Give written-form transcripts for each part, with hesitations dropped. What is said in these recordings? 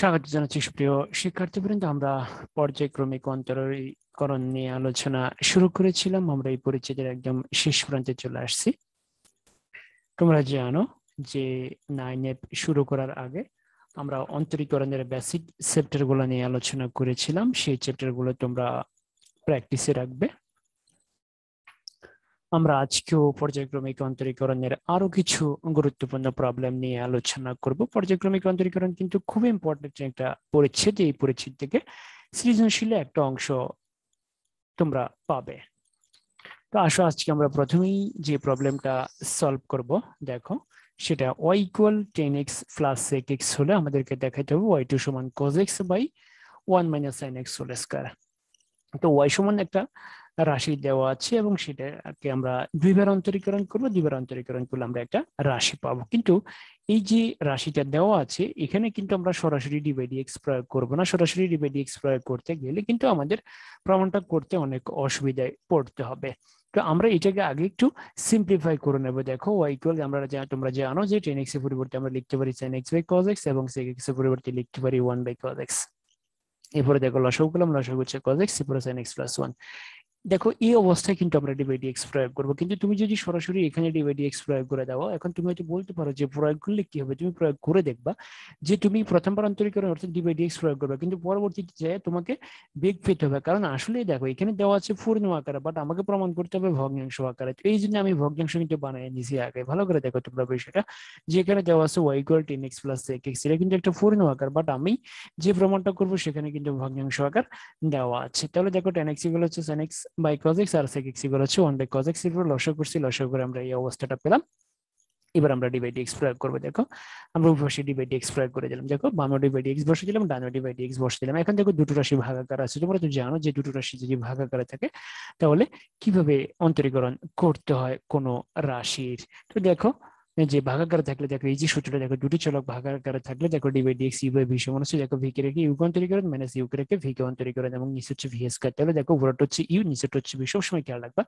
স্বাগত জানাচ্ছি সুপ্রিয় শিক্ষার্থীবৃন্দ। আমরা পর্যায়ক্রমিক অন্তরীকরণ নিয়ে আলোচনা শুরু করেছিলাম। আমরা এই পরিচ্ছেদের একদম শেষ প্রান্তে চলে আসছি। তোমরা জানো যে 9 শুরু করার আগে আমরা অন্তরীকরণের বেসিক চ্যাপ্টার গুলো নিয়ে আলোচনা করেছিলাম। সেই চ্যাপ্টার গুলো তোমরা প্র্যাকটিসে রাখবে। আমরা আজকেও পর্যায়ক্রমিক অন্তরীকরণের আরো কিছু গুরুত্বপূর্ণ প্রবলেম নিয়ে আলোচনা করব। পর্যায়ক্রমিক অন্তরীকরণ কিন্তু খুব ইম্পর্টেন্ট একটা পরিচ্ছেদ। এই পরিচ্ছেদ থেকে সৃজনশীল একটা অংশ তোমরা পাবে। তো আসো আজকে আমরা প্রথমেই যে প্রবলেমটা সলভ করব, দেখো সেটা y = 10x + sec x হলে আমাদেরকে দেখাইতে হবে y2 = cos x / 1 - sin x whole square. তো y সমান একটা রাশি দেওয়া আছে এবং সেটাকে আমরা দুইবার অন্তরীকরণ করব। দুইবার অন্তরীকরণ করলে আমরা একটা রাশি পাবো। কিন্তু এই যে রাশিটা দেওয়া আছে এখানে কিন্তু আমরা সরাসরি d/dx প্রয়োগ করব না। সরাসরি d/dx প্রয়োগ করতে গেলে কিন্তু আমাদের প্রমাণটা করতে অনেক অসুবিধায় পড়তে হবে। তো আমরা এটাকে আগে একটু সিম্পলিফাই করে নেব। দেখো y = আমরা তোমরা জানো যে 10x এর পরিবর্তে আমরা লিখতে পারি sin x / cos x এবং sec x এর পরিবর্তে লিখতে পারি 1/cos x। এরপরে দেখো লসাগু করলাম, লসাগু হচ্ছে cos x, এরপরে sin x + 1। দেখো এই অবস্থায় কিন্তু আমরা d/dx প্রয়োগ করব। কিন্তু তুমি যদি সরাসরি এখানে d/dx প্রয়োগ করে দাও, এখন তুমি হয়তো বলতে পারো যে প্রয়োগ করলে কি হবে। তুমি প্রয়োগ করে দেখবা যে তুমি প্রথমবার অন্তরীকরণ অর্থাৎ d/dx প্রয়োগ করবে, কিন্তু পরবর্তীতে যে তোমাকে বেগ পেতে হবে। কারণ আসলে দেখো এখানে দেওয়া আছে পূর্ণ আকারে, বাট আমাকে প্রমাণ করতে হবে ভগ্নাংশ আকারে। তো এই জন্য আমি ভগ্নাংশ কিন্তু বানিয়ে নিয়েছি আগে। ভালো করে দেখো তোমরা বিষয়টা, যে এখানে দেওয়া আছে y = 10x + sec x, এটা কিন্তু একটা পূর্ণ আকার, বাট আমি যে প্রমাণটা করবো সেখানে কিন্তু ভগ্নাংশ আকার দেওয়া আছে। তাহলে দেখো 10x = হচ্ছে sin x / cos x আর sec x = হচ্ছে 1/cos x। এরপর লসাগু করছি, লসাগু করে আমরা এই অবস্থাটা পেলাম। এবার আমরা d/dx প্রয়োগ করবো। দেখো আমরা উভয় d/dx প্রয়োগ করে দিলাম। দেখো বামে d/dx বসে দিলাম, ডানে d/dx বসে দিলাম। এখন দেখো দুটো রাশি ভাগাকার আছে। তোমরা তো জানো যে দুটো রাশি যদি ভাগাকারে থাকে তাহলে কিভাবে অন্তরীকরণ করতে হয় কোনো রাশির। তো দেখো যে ভাগাকারে থাকলে দেখো এই যে সূত্রটা, দেখো দুটি চলক ভাগাকারে থাকলে দেখো d/dx u/v সমান হচ্ছে, দেখো v কে রেখে u কে অন্তরীকরণ মাইনাস u কে রেখে v কে অন্তরীকরণ এবং নিচে হচ্ছে v স্কয়ার। তাহলে দেখো উপরটা হচ্ছে u, নিচেটা হচ্ছে v। সবসময় খেয়াল রাখবা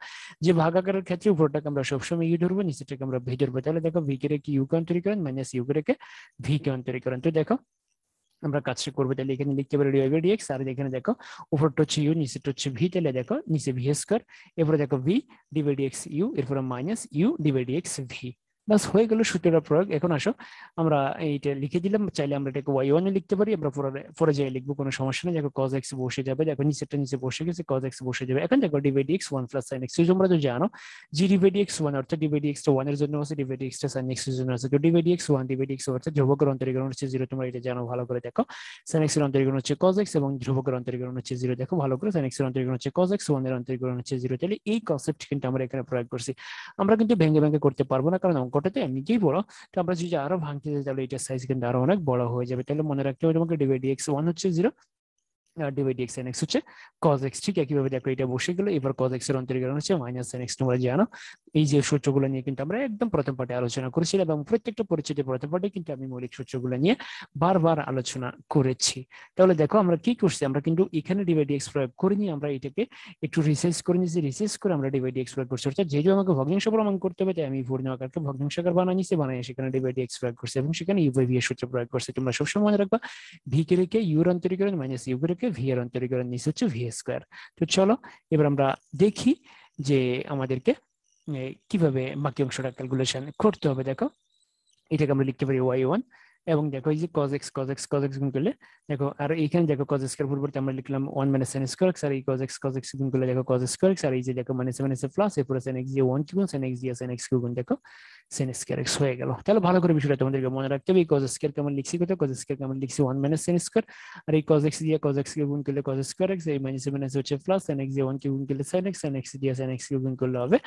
যে ভাগাকারের ক্ষেত্রে উপরটাকে আমরা সবসময় u ধরবো, নিচেটাকে আমরা v ধরবো। তাহলে দেখো v কে রেখে u কে অন্তরীকরণ মাইনাস u কে রেখে v কে অন্তরীকরণ। তো দেখো আমরা কাজটা করবো, তাহলে এখানে লিখতে পারি d/dx, আর এখানে দেখো উপরটা হচ্ছে u, নিচেটা হচ্ছে v। তাহলে দেখো নিচে v স্কয়ার, এরপরে দেখো v d/dx u, এরপরে মাইনাস u d/dx v। বাস হয়ে গেল সূত্রটা প্রয়োগ। এখন আসো আমরা এইটা লিখে দিলাম। চাইলে আমরা এটাকে y1 এ লিখতে পারি, আমরা পরে যাই লিখবো, কোনো সমস্যা নেই। দেখো cos x বসে যাবে, দেখো নিচেরটা নিচে বসে গেছে, cos x বসে যাবে। এখন দেখো d/dx 1 + sin x। তোমরা তো জানো যে d/dx 1 অর্থাৎ d/dx টা 1 এর জন্য আছে, d/dx টা sin x এর জন্য আছে। তো d/dx 1 d/dx অর্থাৎ ধ্রুবকের অন্তরীকরণ হচ্ছে 0। তোমরা এটা জানো ভালো করে। দেখো sin x এর অন্তরীকরণ হচ্ছে cos x এবং ধ্রুবকের অন্তরীকরণ হচ্ছে 0। দেখো ভালো করে, sin x এর অন্তরীকরণ হচ্ছে cos x, 1 এর অন্তরীকরণ হচ্ছে 0। তাহলে এই কনসেপ্ট কিন্তু আমরা এখানে প্রয়োগ করছি। আমরা কিন্তু ভেঙে ভেঙে করতে পারবো না, কারণ অঙ্কটাতে এমনিতেই বড়। তো আমরা যদি আরো ভাঙতে যাই তাহলে এটার সাইজ কিন্তু আরো অনেক বড় হয়ে যাবে। তাহলে মনে রাখতে হবে তোমাকে d/dx 1 হচ্ছে 0, d/dx sin x হচ্ছে cos x। ঠিক একইভাবে দেখো এটা বসে গেল। এবার cos x এর অন্তরীকরণ হচ্ছে মাইনাস sin x। তোমরা জানো এই যে সূত্রগুলো নিয়ে কিন্তু আমরা একদম প্রথম পাঠে আলোচনা করেছিলাম এবং প্রত্যেকটা পরিচ্ছেদের প্রথম পাঠে কিন্তু আমি মৌলিক সূত্রগুলো নিয়ে বারবার আলোচনা করেছি। তাহলে দেখো আমরা কি করছি, আমরা কিন্তু এখানে d/dx প্রয়োগ করিনি, আমরা এটাকে একটু রিসার্চ করে নিয়েছি। রিসার্চ করে আমরা d/dx প্রয়োগ করছি। অর্থাৎ যেহেতু আমাকে ভগ্নাংশ প্রমাণ করতে হবে তাই আমি পূর্ণ আকারকে ভগ্নাংশ আকার বানিয়ে নিয়েছি, বানিয়ে সেখানে d/dx প্রয়োগ করছি এবং সেখানে u/v এর সূত্র প্রয়োগ করছি। তোমরা সবসময় মনে রাখবা v কে রেখে u এর অন্তরীকরণ মাইনাস u কে রেখে v এর অন্তরীকরণ, নিচে হচ্ছে v স্কয়ার। তো চলো এবার আমরা দেখি যে আমাদেরকে কিভাবে বাকি অংশটা ক্যালকুলেশন করতে হবে। দেখো এটাকে আমরা লিখতে পারি y1 এবং দেখো এই যে cos x গুণ করলে দেখো, আর এইখানে দেখো cos x এর পরিবর্তে আমরা লিখলাম 1 - sin square x, আর এই cos x গুণ করলে দেখো cos square x, আর এই যে দেখো মাইনাস প্লাস, এরপরে sin x দিয়ে 1 গুণ, sin x দিয়ে sin x গুণ, দেখো sin square x হয়ে গেল। তাহলে ভালো করে বিষয়টা তোমাদেরকে মনে রাখতে হবে। এই cos square কেমন লিখছি, কত cos square কেমন লিখছি 1 - sin square, আর এই cos x দিয়ে cos x কে গুণ করলে cos square x, এই মাইনাস হচ্ছে প্লাস, sin x দিয়ে 1 কে গুণ করলে sin x দিয়ে sin x কে গুণ করলে হবে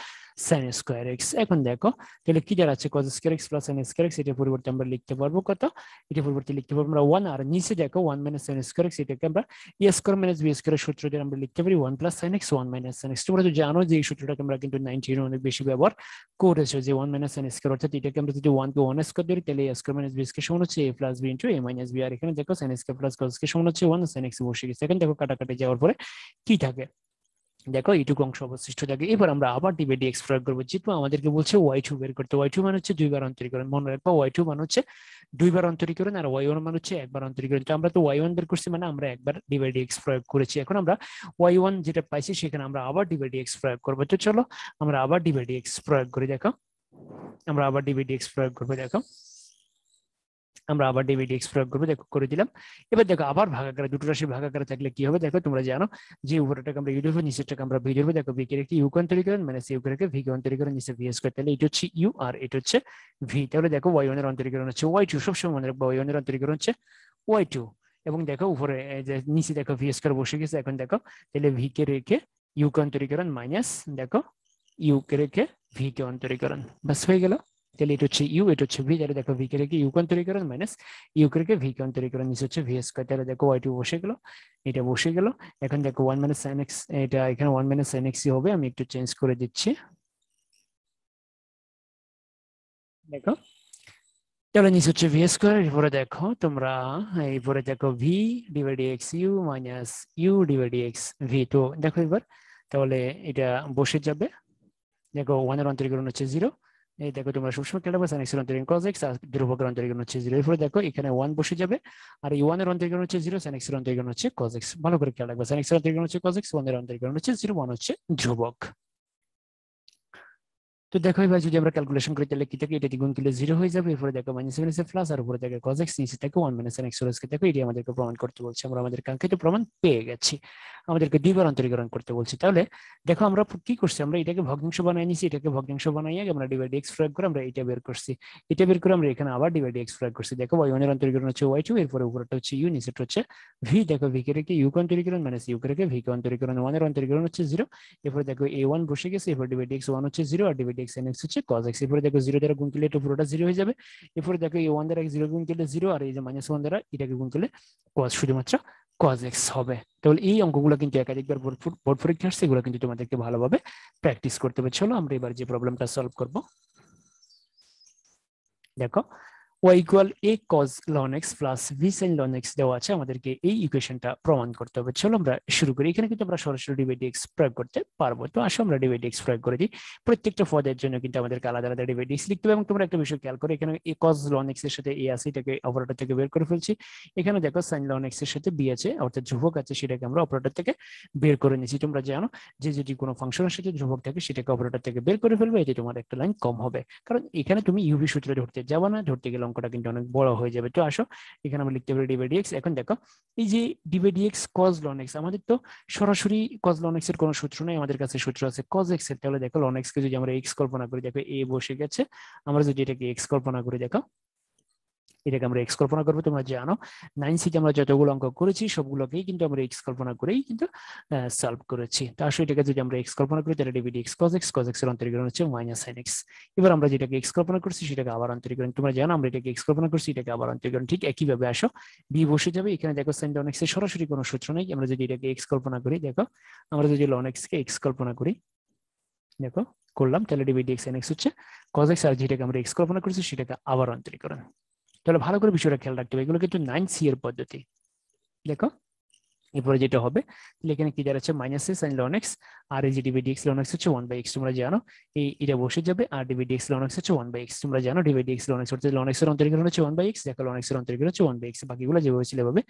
sin square x। এখন দেখো তাহলে কি দাঁড়াচ্ছে, cos square x plus sin square x, এটার পরিবর্তে আমরা লিখতে পারবো কত, এটার পরিবর্তে লিখতে পারবো আমরা 1, আর নিচে দেখো 1 - sin square x, এটাকে আমরা a স্কয়ার মাইনাস b স্কয়ারের সূত্র দিয়ে আমরা লিখতে পারি 1 + sin x 1 - sin x। তোমরা তো জানো যে এই সূত্রটাকে আমরা কিন্তু 19 অনেক বেশি ব্যবহার করেছো, যে 1 - sin square অর্থাৎ এটাকে আমরা যদি 1 কে 1 স্কয়ার ধরি তাহলে a square minus b square সমান হচ্ছে a + b * a - b, আর এখানে দেখো sin square plus cos square সমান হচ্ছে 1, sin x বসে গেছে। এখন দেখো কাটাকাটি যাওয়ার পরে কি থাকে, দেখো এইটুকু অংশ অবশিষ্ট থাকে। এবার আমরা আবার ডিভাইড এক্স প্রয়োগ করবো, যেহেতু আমাদেরকে বলছে y2 বের করতে। y2 মানে হচ্ছে দুইবার অন্তরীকরণ, মনে রাখবো y2 মানে হচ্ছে দুইবার অন্তরীকরণ, আর y1 মানে হচ্ছে একবার অন্তরীকরণ। তো আমরা তো y1 বের করছি, মানে আমরা একবার ডিভাইড এক্স প্রয়োগ করেছি। এখন আমরা y1 যেটা পাইছি সেখানে আমরা আবার ডিভাইড এক্স প্রয়োগ করবো। তো চলো আমরা আবার ডিভাইড এক্স প্রয়োগ করি। দেখো আমরা আবার ডিভাইড এক্স প্রয়োগ করবো। দেখো আমরা আবার ডিভাইড এক্স প্রয়োগ করবো, দেখো করে দিলাম। এবার দেখো আবার ভাগাকারে, দুটো রাশি ভাগাকারে থাকলে কি হবে, দেখো তোমরা জানো যে উপরটাকে আমরা ইউ ধরবো, নিচেরটাকে আমরা ভি ধরবো। দেখো ভি কে রেখে ইউ অন্তরীকরণ মাইনাস ইউ কে রেখে ভি কে অন্তরীকরণ, নিচে ভি স্কয়ার, তাহলে এটা হচ্ছে ইউ আর এটা হচ্ছে ভি। তাহলে দেখো y1 এর অন্তরীকরণ হচ্ছে y2, সবসময় মনে রাখবো y1 এর অন্তরীকরণ হচ্ছে y2। এবং দেখো উপরে যে নিচে দেখো ভি স্কয়ার বসে গেছে। এখন দেখো তাহলে ভি কে রেখে ইউ কে অন্তরীকরণ মাইনাস দেখো ইউ কে রেখে ভি কে অন্তরীকরণ, বাস হয়ে গেল। তাহলে এটা হচ্ছে ইউ, এটা হচ্ছে ভি। তাহলে দেখো ভি কে রেখে ইউ কে অন্তরীকরণ মাইনাস ইউ কে রেখে ভি কে অন্তরীকরণ, নিচে হচ্ছে ভি স্কয়ার। তাহলে দেখো y2 বসে গেল, এটা বসে গেল। এখন দেখো 1 মাইনাস sin x, এটা এখানে 1 মাইনাস sin x হবে, আমি একটু চেঞ্জ করে দিচ্ছি। দেখো তাহলে নিচে হচ্ছে ভি স্কয়ার, এরপরে দেখো তোমরা এরপরে দেখো v divide x u minus u divide x v. তো দেখো এবার তাহলে এটা বসে যাবে। দেখো 1 এর অন্তরীকরণ হচ্ছে 0। এই দেখো তোমরা সবসময় খেয়াল রাখবে sin x এর অন্তরীকরণ cos x, আর ধ্রুবকের অন্তরীকরণ হচ্ছে 0। এরপরে দেখো এখানে 1 বসে যাবে, আর এই 1 এর অন্তরীকরণ হচ্ছে 0, sin x এর অন্তরীকরণ হচ্ছে cos x। ভালো করে খেয়াল রাখবে, sin x এর অন্তরীকরণ হচ্ছে cos x, 1 এর অন্তরীকরণ হচ্ছে 0, 1 হচ্ছে ধ্রুবক। তো দেখো এবার যদি আমরা ক্যালকুলেশন করি তাহলে কি থাকে, এটা দ্বিগুণ করলে 0 হয়ে যাবে। এরপরে দেখো মাইনাস সেভেন এসে প্লাস, আর উপরে দেখো cos x, নিচে থাকে 1 minus sin x whole square. দেখো এটি আমাদেরকে প্রমাণ করতে বলছে, আমরা আমাদের কাঙ্ক্ষিত প্রমাণ পেয়ে গেছি। আমাদেরকে দুইবার অন্তরীকরণ করতে বলছে। তাহলে দেখো আমরা কি করছি, আমরা এটাকে ভগ্নাংশ বানিয়ে নিছি, এটাকে ভগ্নাংশ বানাইয়ে আমরা ডিভাইড এক্স প্রয়োগ করে আমরা এটা বের করছি। এটা বের করে আমরা এখানে আবার ডিভাইড এক্স প্রয়োগ করছি। দেখো y1 এর অন্তরীকরণ হচ্ছে y2, এরপরে উপরটা হচ্ছে u, নিচেটা হচ্ছে v। দেখো v কে রেখে u কে অন্তরীকরণ মাইনাস u কে রেখে v কে অন্তরীকরণ, 1 এর অন্তরীকরণ হচ্ছে 0। এরপরে দেখো a1 বসে গেছে, এরপর ডিভাইড x 1 হচ্ছে 0, আর ডিভাইড x n x হচ্ছে cos x। এরপরে দেখো 0 দ্বারা গুণ করলে এটা পুরোটা 0 হয়ে যাবে। এরপরে দেখো এই 1 দ্বারা 0 গুণ করলে 0, আর এই যে মাইনাস 1 দ্বারা এটাকে গুণ করলে cos, শুধুমাত্র cos x হবে। তাহলে এই অঙ্কগুলো কিন্তু একাধিকবার বোর্ড পরীক্ষা আসছে, এগুলো কিন্তু তোমাদেরকে ভালোভাবে প্র্যাকটিস করতে হবে। চলো আমরা এবার যে প্রবলেমটা সলভ করব। দেখো y equal a cos ln x plus v sin ln x দেওয়া আছে, আমাদেরকে এই ইকুয়েশনটা প্রমাণ করতে হবে। চলো আমরা শুরু করি। এখানে কিন্তু আমরা সরাসরি ডিভাইড এক্স প্রয়োগ করতে পারবো। তো আসো আমরা ডিভাইড এক্স প্রয়োগ করে দিই। প্রত্যেকটা পদের জন্য কিন্তু আমাদেরকে আলাদা আলাদা ডিভাইড এক্স লিখতে হবে। এবং তোমরা একটা বিষয় খেয়াল করো, এখানে a cos ln x এর সাথে a আছে, এটাকে অপারেটর থেকে বের করে ফেলছি। এখানে দেখো sin ln x এর সাথে b আছে, অর্থাৎ ধ্রুবক আছে, সেটাকে আমরা অপারেটর থেকে বের করে নিয়েছি। তোমরা জানো যে যদি কোনো ফাংশনের সাথে ধ্রুবক থাকে সেটাকে অপারেটর থেকে বের করে ফেলবে, এতে তোমার একটা লাইন কম হবে। কারণ এখানে তুমি ইউভি সূত্র ধরতে যাবে না, ধরতে গেলে অঙ্কটা কিন্তু অনেক বড় হয়ে যাবে। তো আসো এখানে আমরা লিখতে পারি ডিভাইড এক্স। এখন দেখো এই যে divide x cos ln x, আমাদের তো সরাসরি cos ln x এর কোনো সূত্র নেই, আমাদের কাছে সূত্র আছে cos x এর। তাহলে দেখো ln x কে যদি আমরা x কল্পনা করি, দেখো a বসে গেছে, আমরা যদি এটাকে x কল্পনা করি, দেখো এটাকে আমরা এক্স কল্পনা করবো। তোমরা জানো 9C-তে আমরা যতগুলো অঙ্ক করেছি সবগুলোকেই কিন্তু আমরা এক্স কল্পনা করেই কিন্তু সলভ করেছি। তো আসলে এটাকে যদি আমরা এক্স কল্পনা করি তাহলে divide x cos x, cos x এর অন্তরীকরণ হচ্ছে মাইনাস sin x। এবার আমরা যেটাকে এক্স কল্পনা করছি সেটাকে আবার অন্তরীকরণ, তোমরা জানো আমরা এটাকে এক্স কল্পনা করছি, এটাকে আবার অন্তরীকরণ। ঠিক একইভাবে আসো বি বসে যাবে। এখানে দেখো sin ln x এর সরাসরি কোনো সূত্র নেই, আমরা যদি এটাকে এক্স কল্পনা করি, দেখো আমরা যদি ln x কে এক্স কল্পনা করি, দেখো করলাম, তাহলে ডিভাইড এক্স sin x হচ্ছে cos x, আর যেটাকে আমরা এক্স কল্পনা করছি সেটাকে আবার অন্তরীকরণ। তাহলে ভালো করে বিষয়টা খেয়াল রাখতে হবে, এগুলো কিন্তু 9C এর পদ্ধতি। দেখো এরপরে যেটা হবে, এখানে কি দাঁড়াচ্ছে মাইনাস sin ln x, আর এই যে ডিভাইড x ln x হচ্ছে 1/x, তোমরা জানো এই এটা বসে যাবে, আর ডিভাইড x ln x হচ্ছে 1/x, তোমরা জানো ডিভাইড x ln x অর্থাৎ ln x এর অন্তরীকরণ হচ্ছে 1/x। দেখো ln x এর অন্তরীকরণ হচ্ছে 1/x, বাকিগুলো যেভাবে ছিল এভাবে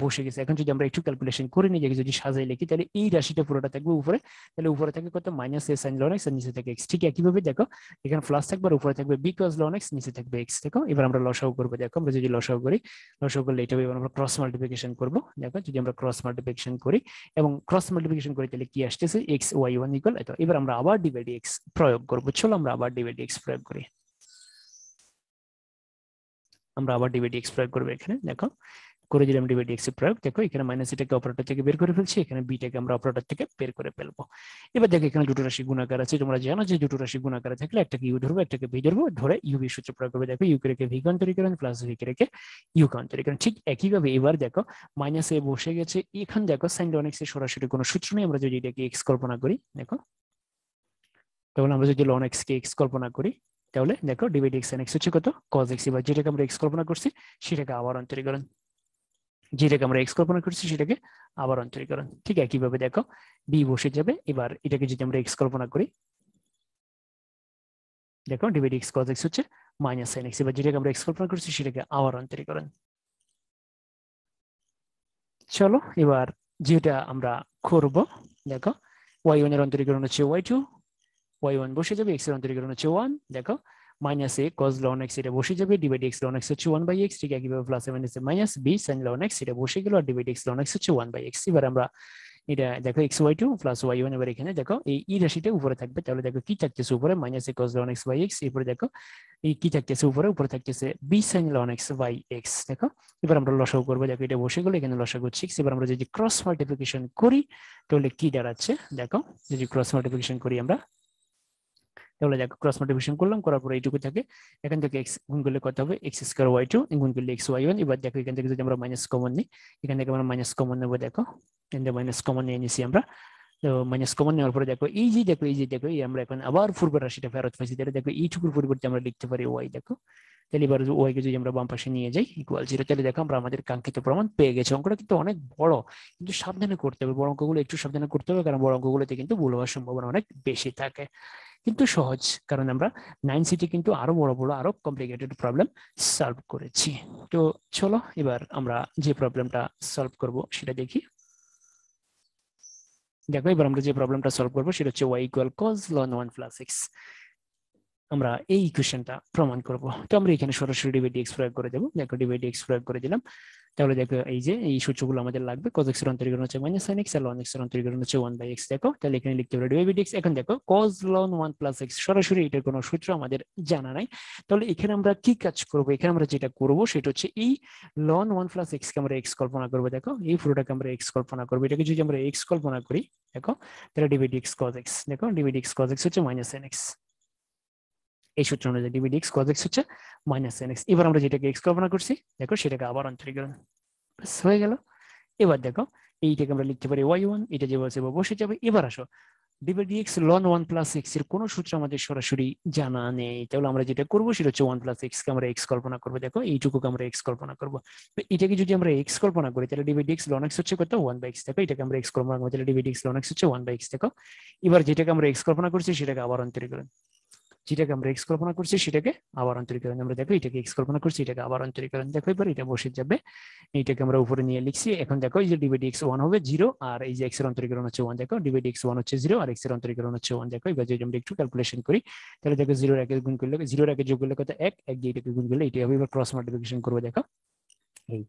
বসে গেছে। এখন যদি আমরা একটু ক্যালকুলেশন করে নিই, যদি সাজাই লিখি, তাহলে এই রাশিটা পুরোটা থাকবে উপরে, তাহলে উপরে থাকে কত মাইনাস sin ln x, আর নিচে থাকে x। ঠিক একইভাবে দেখো এখানে প্লাস থাকবে, আর উপরে থাকবে b cos ln x, নিচে থাকবে x। দেখো এবার আমরা লসাগু করবো। দেখো আমরা যদি লসাগু করি, লসাগু করলে এটা এবার আমরা ক্রস মাল্টিপ্লিকেশন করবো। দেখো যদি আমরা ক্রস মাল্টিপ্লিকেশন করি এবং ক্রস মাল্টিপ্লিকেশন করে, তাহলে কি আসতেছে x y1 ইকুয়াল এত। এবার আমরা আবার ডিভাইড এক্স প্রয়োগ করবো। চলো আমরা আবার ডিভাইড এক্স প্রয়োগ করি। আমরা আবার ডিভাইড এক্স প্রয়োগ করবো। এখানে দেখো করে দিলাম ডিভাইড এক্স এর প্রয়োগ। দেখো এখানে মাইনাস এটাকে অপারেটর থেকে বের করে ফেলছি, এখানে বিটাকে আমরা অপারেটর থেকে বের করে ফেলবো। এবার দেখো এখানে দুটো রাশি গুণাকার আছে, তোমরা জানো যে দুটো রাশি গুণাকারে থাকলে একটাকে ইউ ধরবো, একটাকে ভি ধরবো, ধরে ইউভি সূত্র প্রয়োগ করবে। দেখো ইউ কে রেখে ভি অন্তরীকরণ প্লাস ভি কে রেখে ইউ অন্তরীকরণ। ঠিক একইভাবে এবার দেখো মাইনাস এ বসে গেছে, এখানে দেখো sin ln x এর সরাসরি কোনো সূত্র নেই, আমরা যদি এটাকে এক্স কল্পনা করি, দেখো তাহলে আমরা যদি ln x কে এক্স কল্পনা করি, তাহলে দেখো ডিভাইড x sin x হচ্ছে কত cos x। এবার যেটাকে আমরা এক্স কল্পনা করছি সেটাকে আবার অন্তরীকরণ, যেটাকে আমরা এক্স কল্পনা করছি সেটাকে আবার অন্তরীকরণ। ঠিক একইভাবে দেখো বি বসে যাবে। এবার এটাকে যদি আমরা এক্স কল্পনা করি, দেখো ডিভাইড এক্স কজ এক্স হচ্ছে মাইনাস সাইন এক্স। এবার যেটাকে আমরা এক্স কল্পনা করছি সেটাকে আবার অন্তরীকরণ। চলো এবার যেটা আমরা করব, দেখো ওয়াই ওয়ান এর অন্তরীকরণ হচ্ছে ওয়াই টু, ওয়াই ওয়ান বসে যাবে, এক্স এর অন্তরীকরণ হচ্ছে ওয়ান, দেখো minus a cos ln x এটা বসে যাবে, ডিভাইড এক্স লন এক্স হচ্ছে ওয়ান বাই এক্স। ঠিক একইভাবে plus minus minus b sine ln x এটা বসে গেল, আর ডিভাইড এক্স লন এক্স হচ্ছে ওয়ান বাই এক্স। এবার আমরা এটা দেখো x y two plus y one, এবার এখানে দেখো এই ই রাশিটা উপরে থাকবে, তাহলে দেখো কি থাকতেছে উপরে minus a cos ln x by x, এরপরে দেখো এই কি থাকতেছে উপরে, উপরে থাকতেছে b sine ln x by x. দেখো এবার আমরা লসাগু করবো, দেখো এটা বসে গেলো, এখানে লসাগু 6। এবার আমরা যদি ক্রস মাল্টিপ্লিকেশন করি তাহলে কি দাঁড়াচ্ছে, দেখো যদি ক্রস মাল্টিপ্লিকেশন করি আমরা, তাহলে দেখো ক্রস মাল্টিপ্লিকেশন করলাম, করার পরে এইটুকু থাকে, এখান থেকে এক্স গুণ করলে কত হবে এক্স স্কোয়ার ওয়াই টু গুণ করলে এক্স ওয়াই ওয়ান। এবার দেখো এখান থেকে যদি আমরা মাইনাস কমন নিই, এখান থেকে আমরা মাইনাস কমন নেবো, দেখো এখান থেকে মাইনাস কমন নিয়ে নিছি আমরা। তো মাইনাস কমন নেওয়ার পরে দেখো এই যে দেখো এই যে দেখো এই আমরা এখন আবার পূর্বের রাশিটা ফেরত পাইছি, তাহলে দেখো এইটুকুর পরিবর্তে আমরা লিখতে পারি ওয়াই। দেখো তাহলে এবার ওয়াই কে যদি আমরা বাম পাশে নিয়ে যাই ইকুয়াল জিরো, তাহলে দেখো আমরা আমাদের কাঙ্ক্ষিত প্রমাণ পেয়ে গেছি। অঙ্কটা কিন্তু অনেক বড়, কিন্তু সাবধানে করতে হবে, বড় অঙ্কগুলো একটু সাবধানে করতে হবে, কারণ বড় অঙ্কগুলোতে কিন্তু ভুল হওয়ার সম্ভাবনা অনেক বেশি থাকে, কিন্তু সহজ, কারণ আমরা 9C কিন্তু আরো বড় বড় আরো কমপ্লিকেটেড প্রবলেম সলভ করেছি। তো চলো এবার আমরা যে প্রবলেমটা সলভ করব সেটা দেখি। দেখো এবার আমরা যে প্রবলেমটা সলভ করবো সেটা হচ্ছে y equal cos ln 1 plus x। আমরা এই ইকুয়েশনটা প্রমাণ করব। তো আমরা এখানে সরাসরি ডিভাইড এক্স প্রয়োগ করে দেবো। দেখো ডিভাইড এক্স প্রয়োগ করে দিলাম, তাহলে দেখো এই যে এই সূত্রগুলো আমাদের লাগবে, cos x এর অন্তরীকরণ হচ্ছে মাইনাস sin x, আর ln x এর অন্তরীকরণ হচ্ছে 1/x। দেখো তাহলে এখানে লিখতে পারি ডিভাইড x। এখন দেখো cos ln 1 প্লাস x, সরাসরি এটার কোনো সূত্র আমাদের জানা নাই, তাহলে এখানে আমরা কি কাজ করব, এখানে আমরা যেটা করব সেটা হচ্ছে এই ln 1 প্লাস x কে আমরা x কল্পনা করব। দেখো এই পুরোটাকে আমরা x কল্পনা করব, এটাকে যদি আমরা x কল্পনা করি দেখো তাহলে ডিভাইড x cos x, দেখো ডিভাইড x cos x হচ্ছে মাইনাস sin x, এই সূত্র অনুযায়ী ডিভাইড x cos x হচ্ছে মাইনাস sin x। এবার আমরা যেটাকে x কল্পনা করছি দেখো সেটাকে আবার অন্তরীকরণ হয়ে গেল। এবার দেখো এইটাকে আমরা লিখতে পারি y1, এটা যে বসে বসে যাবে। এবার আসো divide x ln 1 plus x এর কোনো সূত্র আমাদের সরাসরি জানা নেই, তাহলে আমরা যেটা করবো সেটা হচ্ছে 1 প্লাস x কে আমরা x কল্পনা করবো। দেখো এইটুকুকে আমরা x কল্পনা করবো, তো এটাকে যদি আমরা x কল্পনা করি তাহলে ডিভাইড x ln x হচ্ছে কত 1/x। দেখো এটাকে আমরা x কল্পনা করবো, তাহলে ডিভাইড x ln x হচ্ছে 1/x। দেখো এবার যেটাকে আমরা x কল্পনা করছি সেটাকে আবার অন্তরীকরণ, যেটাকে আমরা এক্স কল্পনা করছি সেটাকে আবার অন্তরীকরণ, আমরা দেখো এটাকে এক্স কল্পনা করছি এটাকে আবার অন্তরীকরণ। দেখো এবার এটা বসে যাবে, এইটাকে আমরা উপরে নিয়ে লিখছি। এখন দেখো এই যে ডিভাইড এক্স 1 হবে 0, আর এই যে এক্স এর অন্তরীকরণ হচ্ছে 1। দেখো ডিভাইড এক্স 1 হচ্ছে 0 আর এক্স এর অন্তরীকরণ হচ্ছে 1। দেখো এবার যদি আমরা একটু ক্যালকুলেশন করি তাহলে দেখো 0 এর গুণ করলে 0 এর যোগ করলে কত 1, 1 দিয়ে এটাকে গুণ করলে এটা হবে। এবার ক্রস মাল্টিপ্লিকেশন করবো, দেখো এই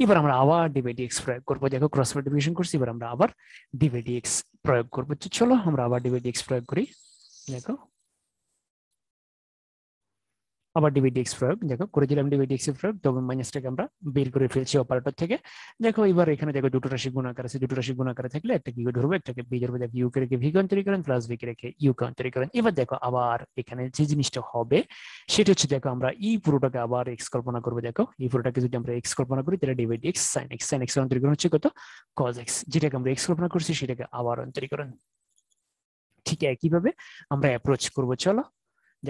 এবার আমরা আবার ডিভাইড এক্স প্রয়োগ করবো। দেখো ক্রস মাল্টিপ্লিকেশন করছি, এবার আমরা আবার ডিভাইড এক্স প্রয়োগ করবো। তো চলো আমরা আবার ডিভাইড এক্স প্রয়োগ করি। দেখো আবার ডিভাইড এক্স প্রয়োগ, দেখো করে দিলাম ডিভাইড এক্স প্রয়োগ, তবে মাইনাসটাকে আমরা বের করে ফেলছি অপারেটর থেকে। দেখো এবার এখানে দেখো দুটো রাশি গুণাকার আছে, দুটো রাশি গুণাকারে থাকলে একটা কি ধরবো একটাকে বি ধরবো। দেখো ইউ কে রেখে ভি কে অন্তরীকরণ প্লাস ভি কে রেখে ইউ কে অন্তরীকরণ। এবার দেখো আবার এখানে যে জিনিসটা হবে সেটা হচ্ছে দেখো আমরা এই পুরোটাকে আবার এক্স কল্পনা করবো। দেখো এই পুরোটাকে যদি আমরা এক্স কল্পনা করি তাহলে divide x sine x, sine x এর অন্তরীকরণ হচ্ছে কত কজ এক্স, যেটাকে আমরা এক্স কল্পনা করছি সেটাকে আবার অন্তরীকরণ। ঠিক একইভাবে আমরা অ্যাপ্রোচ করবো। চলো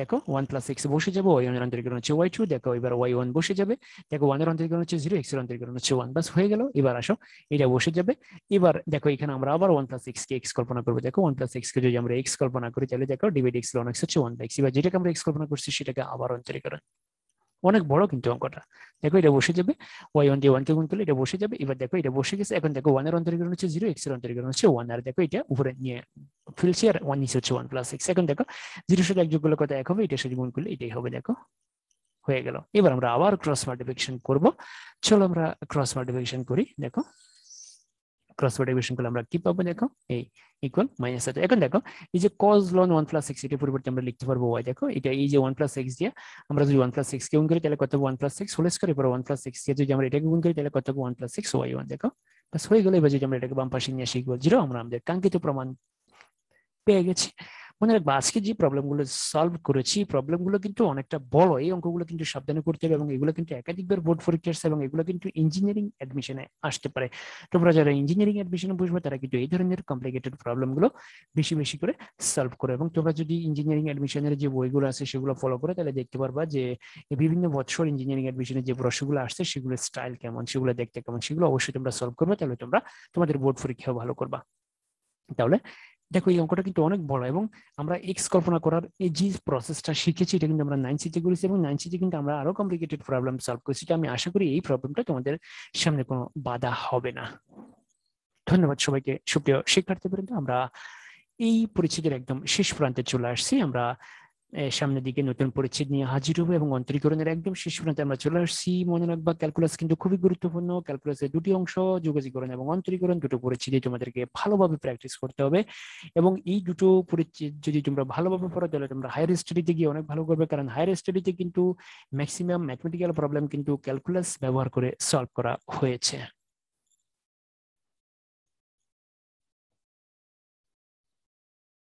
দেখো 1 প্লাস এক্স বসে যাবে, ওয়াই এর অন্তরীকরণ হচ্ছে ওয়াই টু। দেখো এবার ওয়াই ওয়ান বসে যাবে, দেখো 1 এর অন্তরীকরণ হচ্ছে 0, এক্স এর অন্তরীকরণ হচ্ছে 1, বাস হয়ে গেল। এবার আসো এটা বসে যাবে। এবার দেখো এখানে আমরা আবার 1 প্লাস এক্স কে এক্স কল্পনা করবো। দেখো 1 প্লাস এক্স কে যদি আমরা এক্স কল্পনা করি তাহলে দেখো ডিভাইড এক্স লন এক্স হচ্ছে 1/x। এবার যেটাকে আমরা এক্স কল্পনা করছি সেটাকে আবার অন্তরীকরণ, অনেক বড় কিন্তু অঙ্কটা। দেখো এটা বসে যাবে, ওয়াই ওয়ান দিয়ে 1 কে গুণ করলে এটা বসে যাবে। এবার দেখো এটা বসে গেছে। এখন দেখো 1 এর অন্তরীকরণ হচ্ছে 0, এক্স এর অন্তরীকরণ হচ্ছে 1, আর দেখো এটা উপরে নিয়ে ফেলছি আর 1 নিচে হচ্ছে 1 প্লাস এক্স। এখন দেখো 0 সাথে 1 যোগ করলে কত 1 হবে, এটার সাথে গুণ করলে এটাই হবে। দেখো হয়ে গেল। এবার আমরা আবার ক্রস মাল্টিপ্লিকেশন করব। চলো আমরা ক্রস মাল্টিপ্লিকেশন করি। দেখো ক্রস মাল্টিপ্লিকেশন করলে আমরা কি পাবো, দেখো এই ইকুয়াল মাইনাস আছে। এখন দেখো এই যে cos ln 1 প্লাস এক্স, এটার পরিবর্তে আমরা লিখতে পারবো y। দেখো এটা এই যে 1 প্লাস এক্স দিয়ে আমরা যদি 1 প্লাস এক্স কে গুণ করি তাহলে কত 1 প্লাস এক্স হোল স্কয়ার, এরপর 1 প্লাস এক্স দিয়ে যদি আমরা এটাকে গুণ করি তাহলে কত 1 প্লাস এক্স ওয়াই 1। দেখো বাস হয়ে গেল। এবার যদি আমরা এটাকে বাম পাশে নিয়ে আসি ইকুয়াল 0, আমরা আমাদের কাঙ্ক্ষিত প্রমাণ পেয়ে গেছি। মনে রাখবা আজকে যে প্রবলেমগুলো সলভ করেছি প্রবলেমগুলো কিন্তু অনেকটা বড়, এই অঙ্কগুলো কিন্তু সাবধানে করতে হবে এবং এগুলো কিন্তু একাধিকবার বোর্ড পরীক্ষা আসছে এবং এগুলো কিন্তু ইঞ্জিনিয়ারিং অ্যাডমিশনে আসতে পারে। তোমরা যারা ইঞ্জিনিয়ারিং অ্যাডমিশনে বসবে তারা কিন্তু এই ধরনের কমপ্লিকেটেড প্রবলেমগুলো বেশি বেশি করে সলভ করো। এবং তোমরা যদি ইঞ্জিনিয়ারিং অ্যাডমিশনের যে বইগুলো আছে সেগুলো ফলো করে তাহলে দেখতে পারবা যে বিভিন্ন বছর ইঞ্জিনিয়ারিং অ্যাডমিশনের যে প্রশ্নগুলো আসছে সেগুলো স্টাইল কেমন, সেগুলো দেখতে কেমন, সেগুলো অবশ্যই তোমরা সলভ করবে, তাহলে তোমরা তোমাদের বোর্ড পরীক্ষাও ভালো করবা। তাহলে দেখো এই অঙ্কটা কিন্তু অনেক বড় এবং আমরা এক্স কল্পনা করার এই যে প্রসেসটা শিখেছি এটা কিন্তু আমরা 9C তে করেছি এবং 9C তে কিন্তু আমরা আরো কমপ্লিকেটেড প্রবলেম সলভ করেছি। আমি আশা করি এই প্রবলেমটা তোমাদের সামনে কোনো বাধা হবে না। ধন্যবাদ সবাইকে। সুপ্রিয় শিক্ষার্থীবৃন্দ, আমরা এই পরিচ্ছেদের একদম শেষ প্রান্তে চলে আসছি। আমরা সামনের দিকে নতুন পরিচ্ছেদ নিয়ে হাজির হবো এবং অন্তরীকরণের একদম শেষ প্রান্তে আমরা চলে আসছি। মনে রাখবা ক্যালকুলাস কিন্তু খুবই গুরুত্বপূর্ণ। ক্যালকুলাসের দুটি অংশ, যোগাযোগকরণ এবং অন্তরীকরণ, দুটো পরিচ্ছেদে তোমাদেরকে ভালোভাবে প্র্যাকটিস করতে হবে এবং এই দুটো পরিচ্ছেদ যদি তোমরা ভালোভাবে পড়ো তাহলে তোমরা হায়ার স্টাডিতে গিয়ে অনেক ভালো করবে, কারণ হায়ার স্টাডিতে কিন্তু ম্যাক্সিমাম ম্যাথমেটিক্যাল প্রবলেম কিন্তু ক্যালকুলাস ব্যবহার করে সলভ করা হয়েছে।